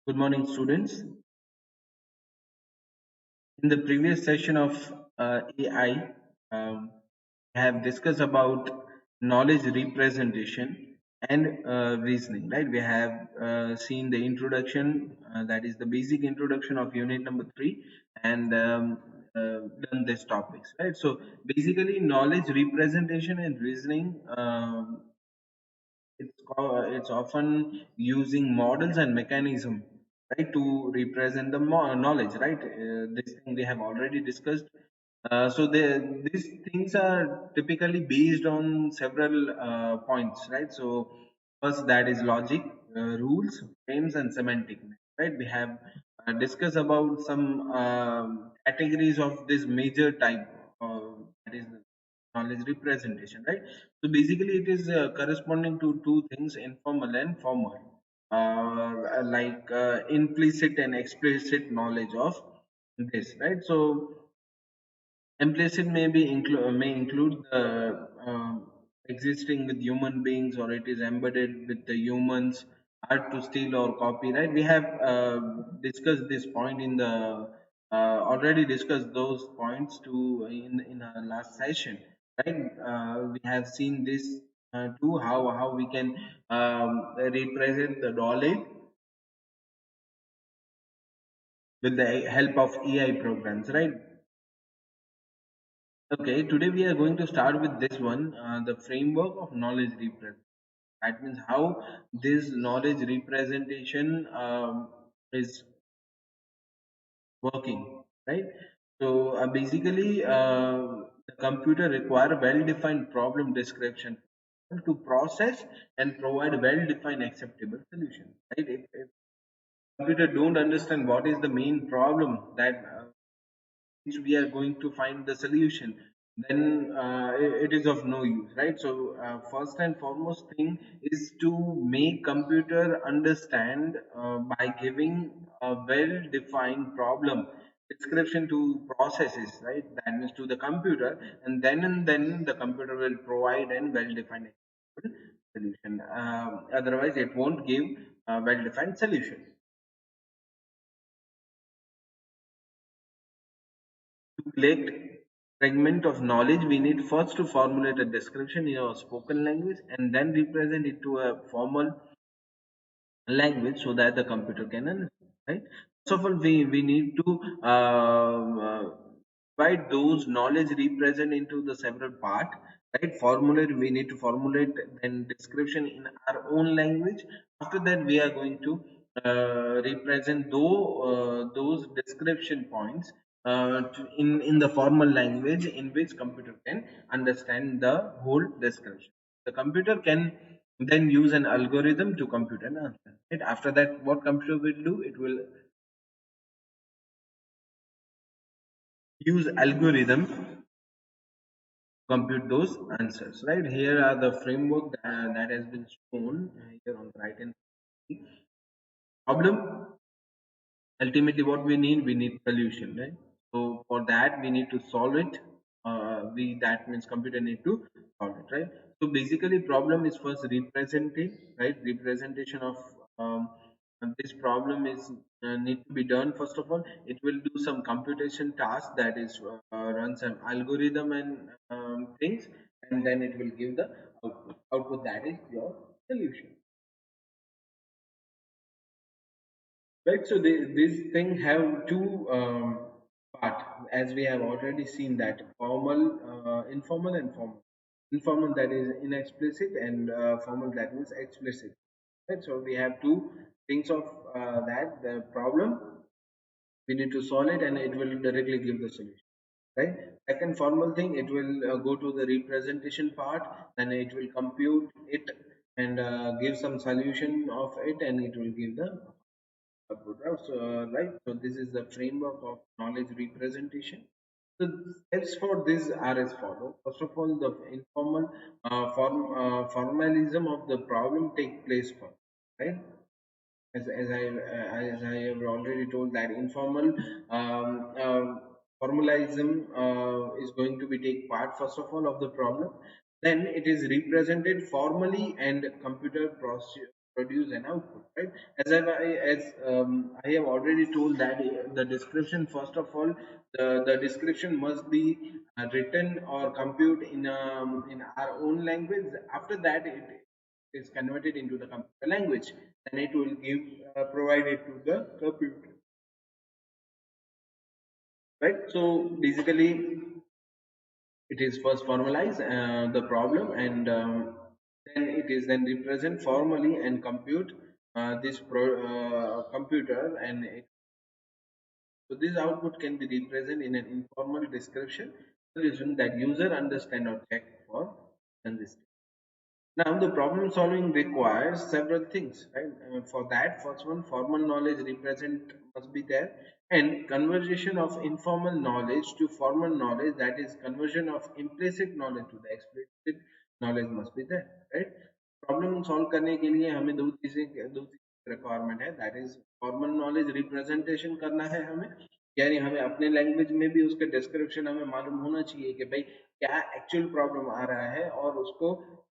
Good morning, students. In the previous session of AI, I have discussed about knowledge representation and reasoning. Right? We have seen the introduction, that is the basic introduction of unit number 3, and done these topics. Right? So basically, knowledge representation and reasoning. It's often using models and mechanism, right, to represent the knowledge, right. This thing we have already discussed. These things are typically based on several points, right. So first, that is logic, rules, frames, and semantic, right. We have discussed about some categories of this major type, that is knowledge representation, right. So basically it is corresponding to two things, informal and formal, implicit and explicit knowledge of this, right. So implicit may include the existing with human beings, or it is embedded with the humans, hard to steal or copy. Right? We have discussed this point in the already discussed those points too in our last session. Right? We have seen this too, how we can represent the knowledge with the help of AI programs. Right? Okay, today we are going to start with this one, the framework of knowledge representation. That means how this knowledge representation is working, right? So basically, the computer require well-defined problem description to process and provide well-defined acceptable solution, right? If computer don't understand what is the main problem that which we are going to find the solution, then it is of no use, right. So first and foremost thing is to make computer understand by giving a well defined problem description to processes, right, that means to the computer, and then the computer will provide an well defined solution. Otherwise it won't give a well defined solution. To collect fragment of knowledge, we need first to formulate a description in our spoken language and then represent it to a formal language so that the computer can understand. Right. First of all, we need to divide those knowledge represent into the several part. Right. Formulate. We need to formulate then description in our own language. After that, we are going to represent those description points in the formal language in which computer can understand the whole description. The computer can then use an algorithm to compute an answer. Right? After that, what computer will do? It will use algorithm to compute those answers. Right? Here are the framework that has been shown here on the right hand side. Problem. Ultimately, what we need solution, right. So for that we need to solve it. We That means computer need to solve it, right. So basically problem is first represented, right. Representation of this problem is need to be done. First of all, it will do some computation task, that is run some algorithm and things, and then it will give the output that is your solution. Right, so this thing have two part, as we have already seen, that formal, informal, and formal. Informal, that is inexplicit, and formal, that means explicit. Right, so we have two things of that. The problem, we need to solve it, and it will directly give the solution. Right. Second formal thing, it will go to the representation part, then it will compute it and give some solution of it, and it will give the output. Right. So this is the framework of knowledge representation. The steps for this are as follow. First of all, the informal formalism of the problem take place first. Right. As I have already told, that informal formalism is going to be take part first of all of the problem. Then it is represented formally, and computer produce an output, right? As I have already told that the description, first of all, the description must be written or compute in our own language. After that, it is converted into the computer language, and it will give provide it to the computer, right? So basically, it is first formalize the problem, and then it is then represent formally and compute computer, and so this output can be represented in an informal description solution that user understand or check for consistency. Now, the problem solving requires several things, right? For that, first one, formal knowledge represent must be there, and conversion of informal knowledge to formal knowledge, that is, conversion of implicit knowledge to the explicit knowledge must be there, right? Problem solve करने के लिए हमें दो चीज requirement है, that is formal knowledge representation करना है हमें, यानी हमें अपने लैंग्वेज में भी उसके डिस्क्रिप्शन हमें मालूम होना चाहिए कि भाई क्या एक्चुअल प्रॉब्लम आ रहा है, और उसको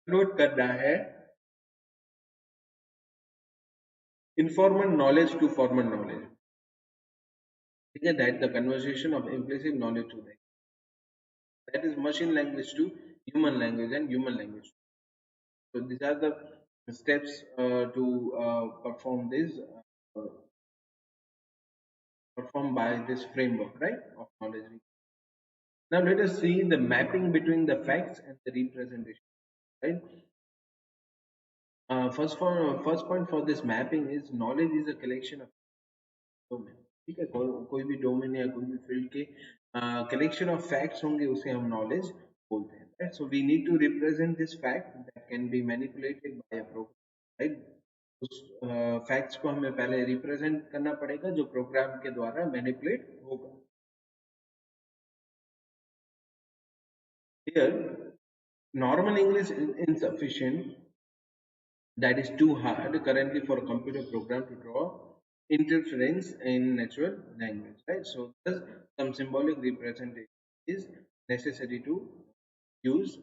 नोट करना है informal knowledge to formal knowledge. ठीक है, that the conversation of implicit knowledge to the, that is machine language to human language and human language. So these are the steps to perform by this framework, right, of knowledge. Now let us see the mapping between the facts and the representation, right? First point for this mapping is knowledge is a collection of domain. ठीक है, कोई भी domain या कोई भी field के collection of facts होंगे, उसे हम नॉलेज बोलते हैं, right? So we need to represent this fact that can be manipulated by a program, right? उस फैक्ट्स को हमें पहले रिप्रेजेंट करना पड़ेगा जो प्रोग्राम के द्वारा मैनिपुलेट होगा. Here, normal English is insufficient, that is too hard currently for a computer program to draw interference in natural language, right? So thus some symbolic representation is necessary to use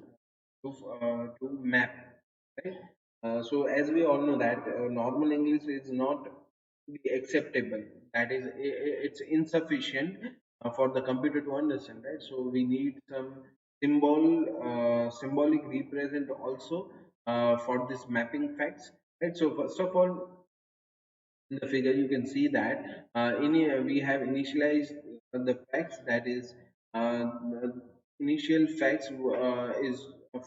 to map, right? So as we all know that normal English is not be acceptable, that is it's insufficient for the computer to understand, right? So we need some symbolic represent also for this mapping facts, right? So first of all, in the figure you can see that we have initialized the facts, that is the initial facts is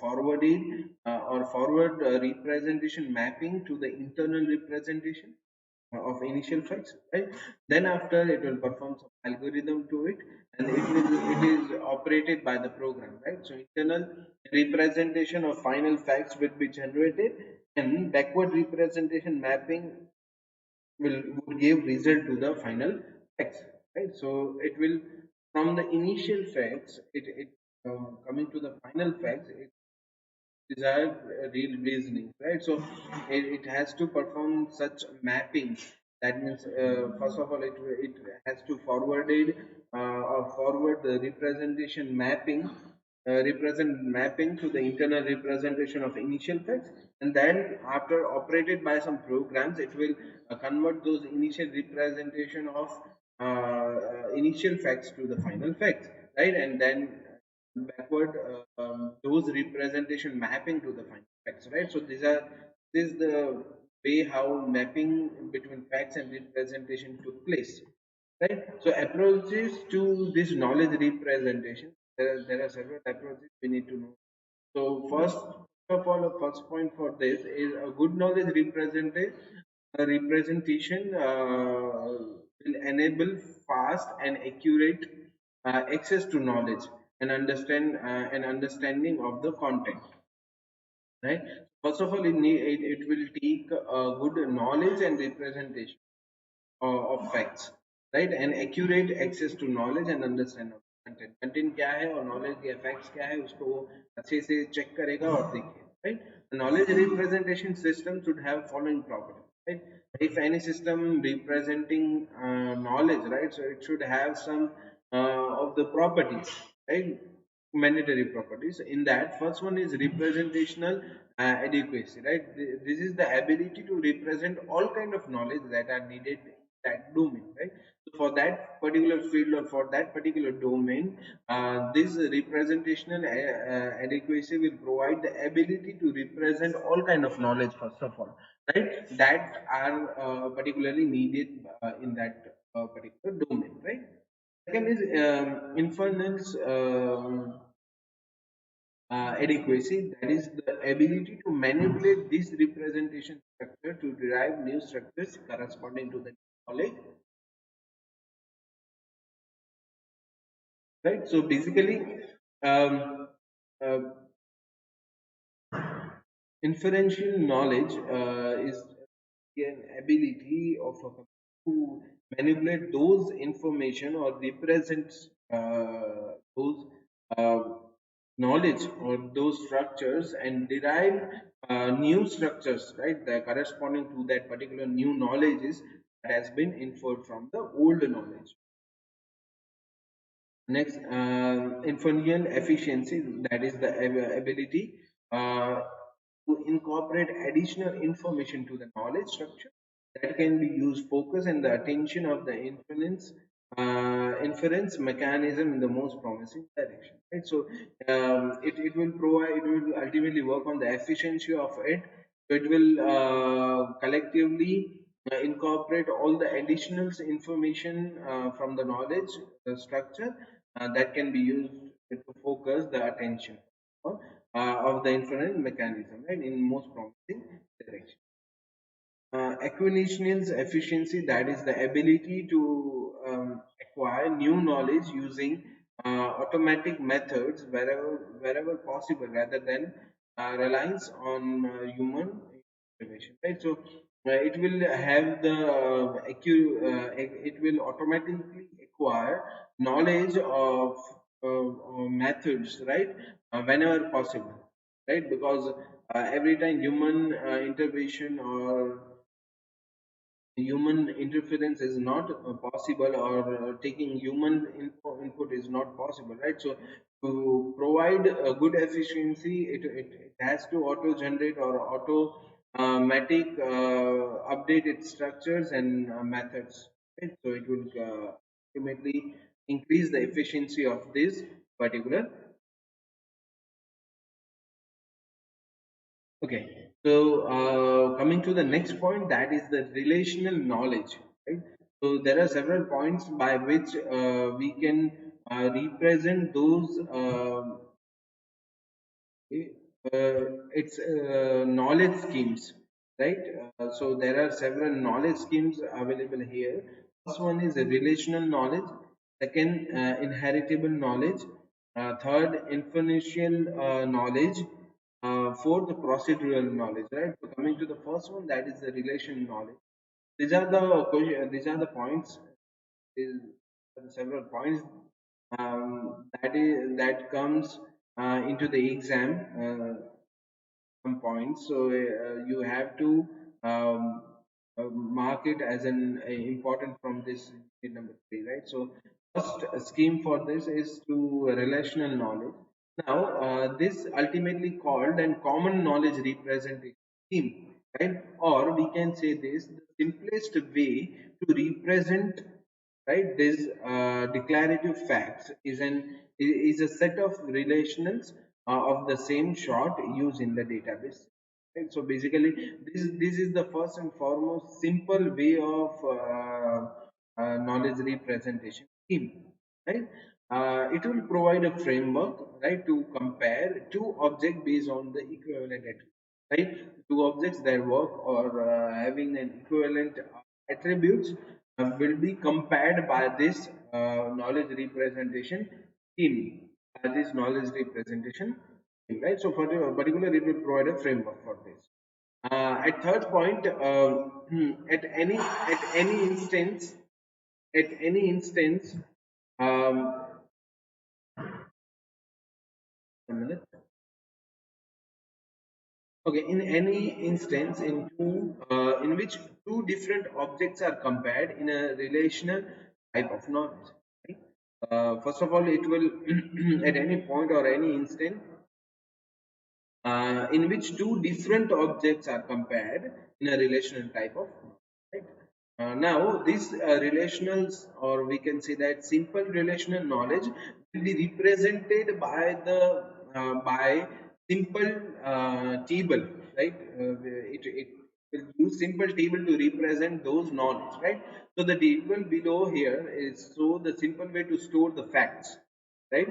forwarded or forward representation mapping to the internal representation of initial facts, right? Then after it will perform some algorithm to it, and it is operated by the program, right? So internal representation of final facts will be generated, and backward representation mapping would give result to the final facts, right? So it will, from the initial facts, it coming to the final facts, it desired real reasoning, right? So it has to perform such mapping. That means, first of all, it has to forwarded or forward the representation mapping, represent mapping to the internal representation of initial facts, and then after operated by some programs, it will convert those initial representation of initial facts to the final facts, right? And then backward those representation mapping to the final facts, right? So this is the way how mapping between facts and representation took place, right? So approaches to this knowledge representation, there are several approaches we need to know. So first of all, the first point for this is a good knowledge representation will enable fast and accurate access to knowledge and an understanding of the content, right? First of all, it will take good knowledge and representation of facts, right? And accurate access to knowledge and understand of content. Content क्या है और knowledge या facts क्या है, उसको वो अच्छे से check करेगा और देखेगा, right? The knowledge representation system should have following properties, right? If any system representing knowledge, right, so it should have some of the properties, right? mandatory properties. In that, first one is representational adequacy, right? This is the ability to represent all kind of knowledge that are needed in that domain, right? So for that particular field or for that particular domain, this representational adequacy will provide the ability to represent all kind of knowledge, first of all, right, that are particularly needed in that particular domain, right? Second is inference adequacy, that is the ability to manipulate this representation structure to derive new structures corresponding to the knowledge, right? So basically, um, uh, inferential knowledge is an ability of a computer to manipulate those information or represent those uh, knowledge or those structures and derive new structures, right? The corresponding to that particular new knowledge is that has been inferred from the old knowledge. Next, inferential efficiency, that is the ability uh, to incorporate additional information to the knowledge structure that can be used focus and the attention of the inference mechanism in the most promising direction. Right? So it will provide, it will ultimately work on the efficiency of it. It will collectively incorporate all the additional information from the knowledge structure that can be used to focus the attention of the inference mechanism, right, in most promising direction. Acquisition's efficiency, that is the ability to acquire new knowledge using automatic methods wherever possible rather than reliance on human information, right? So it will have the it will automatically acquire knowledge of methods, right, whenever possible, right? Because every time human intervention or human interference is not possible, or taking human input is not possible, right? So to provide a good efficiency, it has to auto generate or automatic update its structures and methods, right? So it will ultimately increase the efficiency of this particular. Okay, so coming to the next point, that is the relational knowledge, right? So there are several points by which we can represent those it's knowledge schemes, right? So there are several knowledge schemes available here. First one is a relational knowledge, second inheritable knowledge, third inferential knowledge, fourth procedural knowledge, right? So coming to the first one, that is the relation knowledge. These are the points. These are the several points that comes into the exam. Some points. So you have to mark it as an important from this unit number 3, right? So first scheme for this is to relational knowledge. Now this ultimately called and common knowledge representation scheme, right? Or we can say this, the simplest way to represent, right, this declarative facts is a set of relationals of the same sort used in the database, right? So basically this is the first and foremost simple way of knowledge representation scheme, right? It will provide a framework, right, to compare two objects based on the equivalent attribute, right? Two objects that work or having an equivalent attributes will be compared by this knowledge representation scheme, this knowledge representation scheme, right? So for the particular, it will provide a framework for this. At third point, at any instance, at any instance, um, a minute. Okay, in any instance in which two different objects are compared in a relational type of knowledge, right? First of all, it will at any point or any instant in which two different objects are compared in a relational type of right? Now these relationals, or we can say that simple relational knowledge, will be represented by the by simple table, right? It will use simple table to represent those knowledge, right? So the table below here is so the simple way to store the facts, right?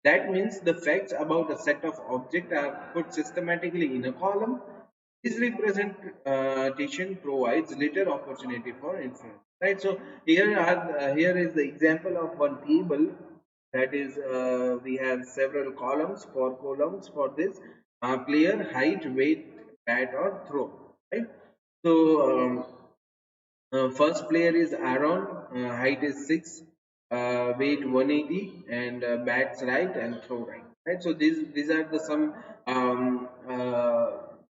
That means the facts about a set of objects are put systematically in a column. This representation provides little opportunity for inference, right? So here is the example of one table, that is we have several columns, four columns for this player: height, weight, bat or throw, right? So first player is Aaron, height is 6, weight 180, and bats right and throw right. Right. So these are the some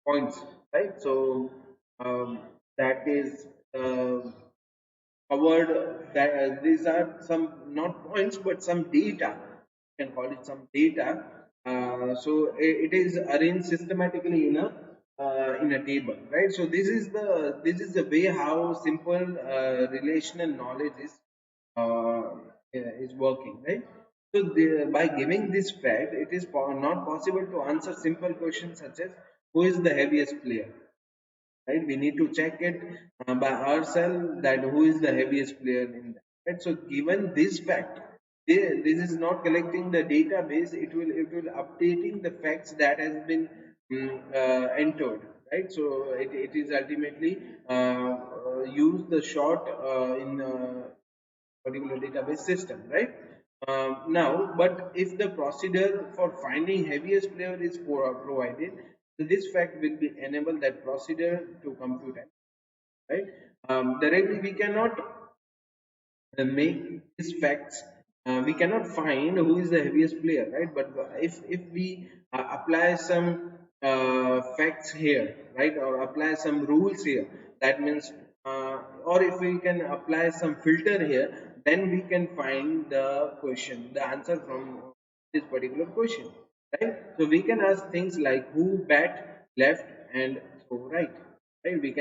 points, right? So that is covered. That these are some not points but some data. You can call it some data. So it is arranged systematically in a table, right? So this is the way how simple relational knowledge is working, right? So by giving this fact, it is not possible to answer simple questions such as who is the heaviest player, right? We need to check it by ourselves that who is the heaviest player in that, right? So given this fact, this is not collecting the database, it will updating the facts that has been entered, right? So it is ultimately use the short in particular database system, right? Now, but if the procedure for finding heaviest player is provided, this fact will be enable that procedure to compute, right? Directly, we cannot make these facts. We cannot find who is the heaviest player, right? But if we apply some facts here, right, or apply some rules here, that means, or if we can apply some filter here, then we can find the answer from this particular question, right? So we can ask things like who bat left and throw right, right? We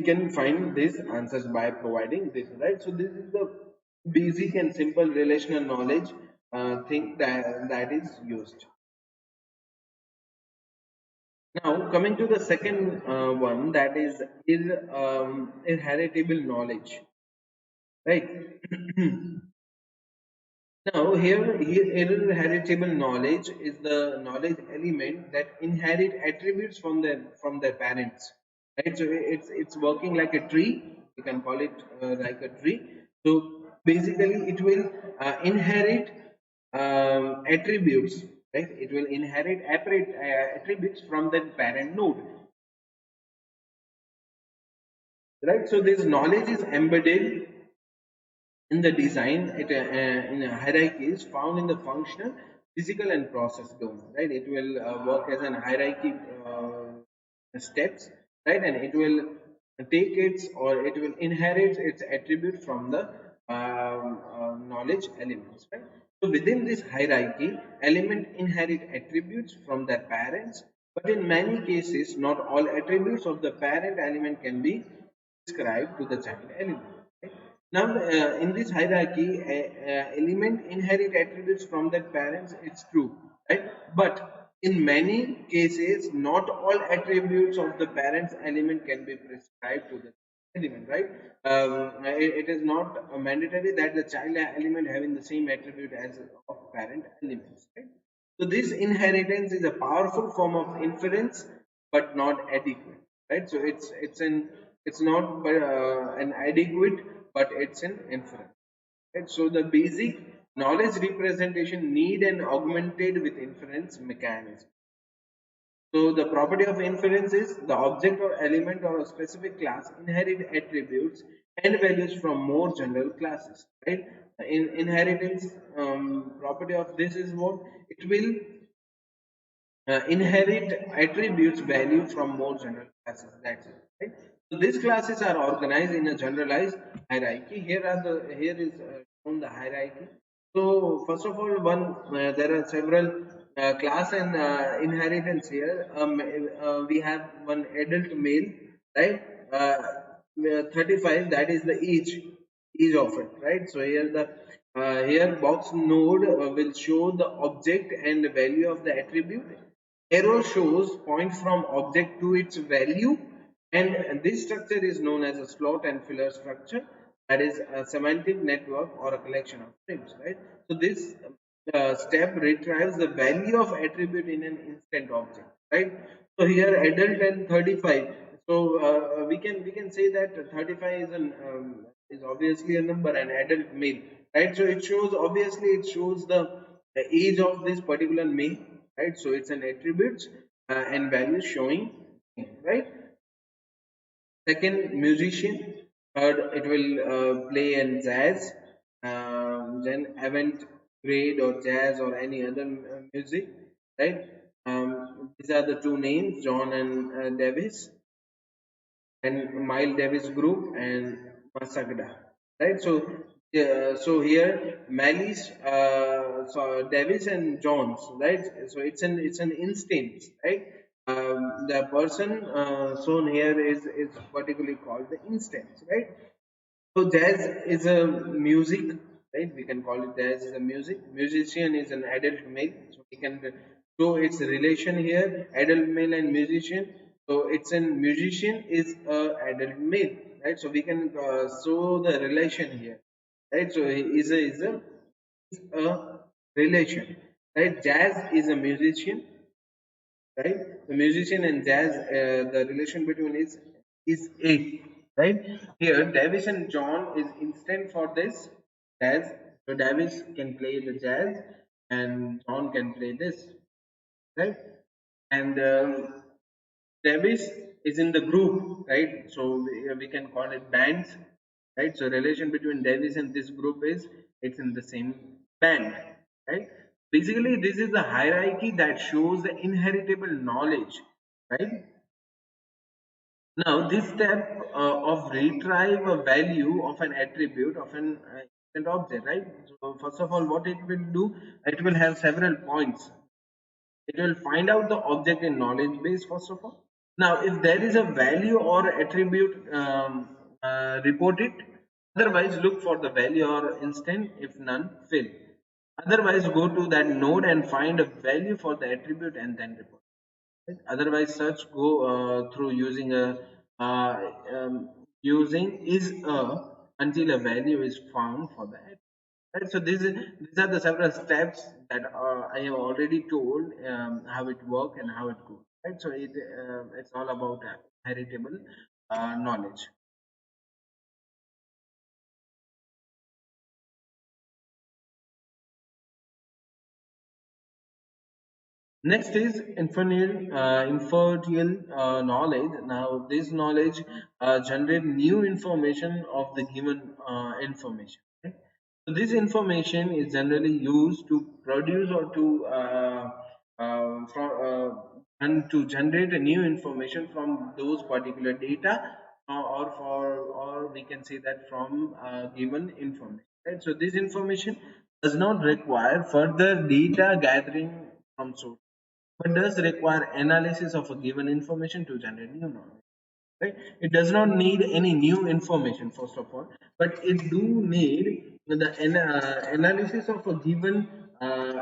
can find these answers by providing this, right? So this is the basic and simple relational knowledge thing that is used. Now coming to the second one, that is inheritable knowledge, right? Now, here inheritable knowledge is the knowledge element that inherit attributes from their parents, right? So it's working like a tree. You can call it like a tree. So basically, it will inherit attributes, right? It will inherit attributes from the parent node, right? So this knowledge is embedded in the design, in a hierarchy is found in the functional, physical, and process domain. Right, it will work as an hierarchy steps, right, and it will take its or it will inherit its attribute from the knowledge elements. Right, so within this hierarchy, element inherit attributes from their parents, but in many cases, not all attributes of the parent element can be prescribed to the child element. Right? Now, in this hierarchy, element inherit attributes from their parents. It's true, right? But in many cases, not all attributes of the parents' element can be prescribed to the element, right? It is not mandatory that the child element having the same attribute as of parent elements, right? So this inheritance is a powerful form of inference, but not adequate, right? So it's not an adequate, but it's an inference. Right? So the basic knowledge representation need and augmented with inference mechanism. So the property of inference is the object or element or a specific class inherit attributes and values from more general classes. Right? In inheritance property of this is what it will inherit attributes value from more general classes. That's it. Right? So these classes are organized in a generalized hierarchy. Here is on the hierarchy. So first of all, one there are several class and inheritance here. We have one adult male, right? 35. That is the age of it, right? So here the here box node will show the object and the value of the attribute. Arrow shows point from object to its value, and this structure is known as a slot and filler structure. That is a semantic network or a collection of strings, right? So this step retrieves the value of attribute in an instant object, right? So here adult and 35. So we can say that 35 is an is obviously a number and adult male, right? So it shows, obviously it shows the age of this particular male, right? So it's an attributes and value showing, right? Second, musician. Third, it will play in jazz. Then avant-garde or jazz or any other music, right? These are the two names, John and Davis, and Miles Davis Group and Masagda, right? So, so here Malice, Davis and Jones, right? So it's an instance, right? The person shown here is particularly called the instance, right? So jazz is a music, right? We can call it jazz is a music. Musician is an adult male, so we can show its relation here, adult male and musician. So it's a musician is a adult male, right? So we can show the relation here, right? So he is a relation, right? Jazz is a musician, right? The musician and jazz, the relation between is eight, right? Here, Davis and John is instant for this jazz. So Davis can play the jazz, and John can play this, right? And Davis is in the group, right? So we can call it bands, right? So relation between Davis and this group is it's in the same band, right? Basically, this is the hierarchy that shows the inheritable knowledge, right? Now, this step of retrieve a value of an attribute of an instant object, right? So first of all, what it will do, it will have several points. It will find out the object in knowledge base first of all. Now, if there is a value or attribute, report it. Otherwise, look for the value or instant. If none, fill. Otherwise, go to that node and find a value for the attribute and then report. Right? Otherwise, search go through using a using is a until a value is found for that. Right, so these are the several steps that I have already told how it work and how it goes. Right, so it's all about heritable knowledge. Next is inferential knowledge. Now, this knowledge generate new information of the given information. Right? So, this information is generally used to produce or to and to generate a new information from those particular data, or we can say that from given information. Right? So, this information does not require further data gathering from source, but does require analysis of a given information to generate new knowledge. Right? It does not need any new information first of all, but it do need the analysis of a given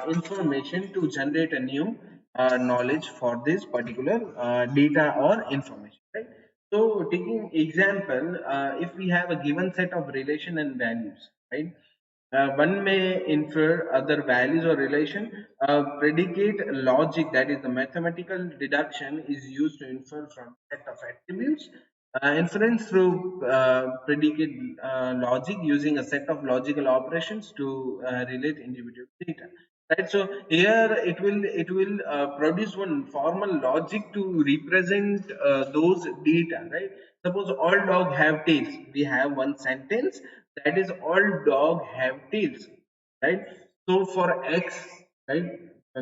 information to generate a new knowledge for this particular data or information. Right? So, taking example, if we have a given set of relation and values, right? One may infer other values or relation. Predicate logic, that is the mathematical deduction, is used to infer from set of attributes. Inference through predicate logic using a set of logical operations to relate individual data. Right. So here it will produce one formal logic to represent those data. Right. Suppose all dog have tails. We have one sentence that is all dog have tails, right? So for x, right,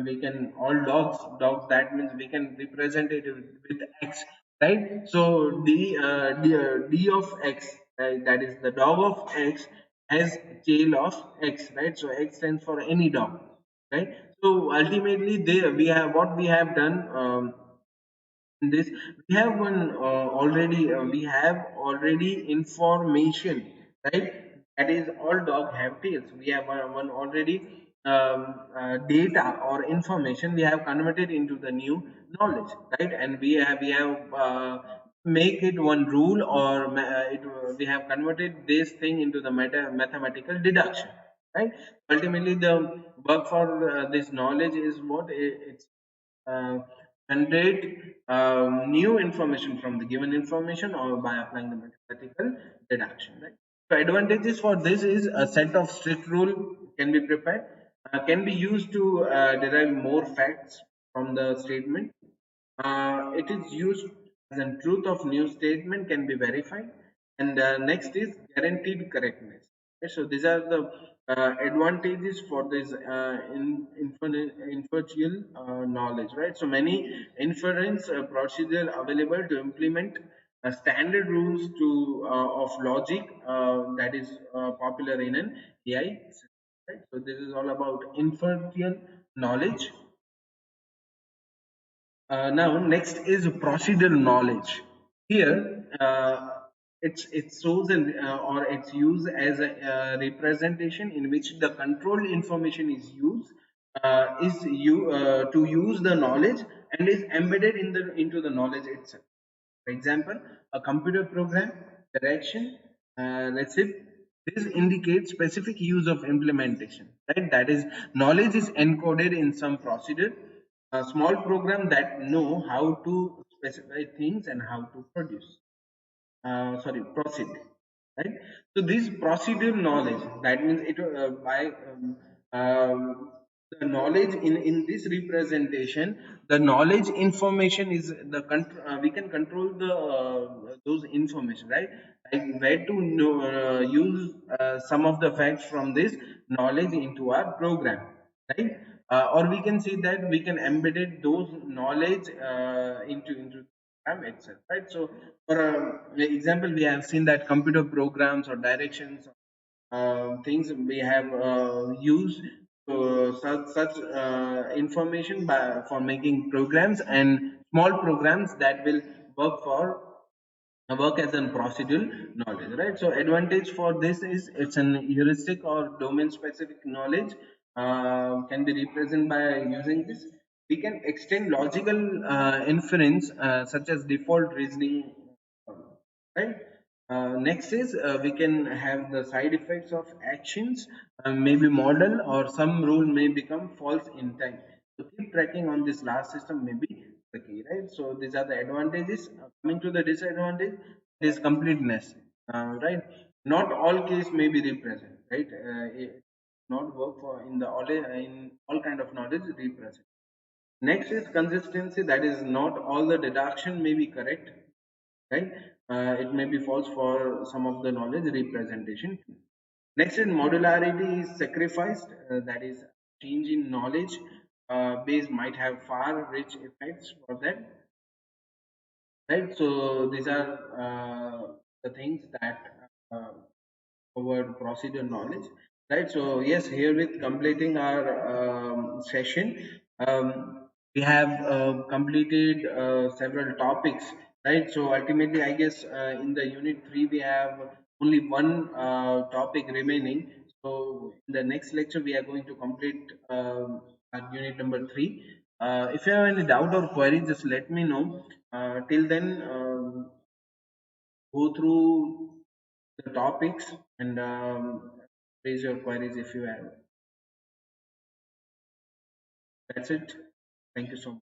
we can all dogs, that means we can represent it with x, right? So d of x, right, that is the dog of x, has tail of X, right? So X stands for any dog, right? So ultimately, we have what we have done. In this we have one already we have already information, right? That is all dog have tails. We have one already data or information we have converted into the new knowledge, right? And we have make it one rule, or we have converted this thing into the mathematical deduction, right? Ultimately the work for this knowledge is what it's uh, generate new information from the given information, or by applying the mathematical deduction, right? So advantages for this is a set of strict rule can be prepared, can be used to derive more facts from the statement. It is used as a truth of new statement can be verified, and next is guaranteed correctness. Okay, so these are the advantages for this inferential knowledge, right? So many inference procedure available to implement standard rules to of logic that is popular in an AI system, right? So this is all about inferential knowledge. Now, next is procedural knowledge. Here, it shows or it's used as a representation in which the controlled information is used to use the knowledge and is embedded in the into the knowledge itself. For example, a computer program, direction, receipt. This indicates specific use of implementation, right? That is, knowledge is encoded in some procedure, a small program that know how to specify things and how to produce proceed, right? So this procedural knowledge, that means it by um, the knowledge in this representation, the knowledge information is the we can control the those information, right? Like where to know, use some of the facts from this knowledge into our program, right? Or we can see that we can embed it, those knowledge into program itself, right? So for example, we have seen that computer programs or directions, things we have used such information for making programs and small programs that will work for work as a procedural knowledge, right? So advantage for this is it's an heuristic or domain specific knowledge, can be represented by using this. We can extend logical inference such as default reasoning, um, right? Next is we can have the side effects of actions, maybe model or some rule may become false in time. So keep tracking on this last system may be tricky, right? So these are the advantages. Coming to the disadvantage, it is completeness, right? Not all case may be represent, right? It not work for in all kind of knowledge represent. Next is consistency, that is not all the deduction may be correct, right? It may be false for some of the knowledge representation. Next is modularity is sacrificed, that is change in knowledge base might have far rich effects for that, right? So these are the things that uh, covered procedure knowledge, right? So yes, here with completing our session, we have completed several topics, right? So ultimately I guess in the unit 3 we have only one topic remaining. So in the next lecture we are going to complete our unit number 3. If you have any doubt or query, just let me know. Till then, go through the topics and raise your queries if you have. That's it. Thank you so much.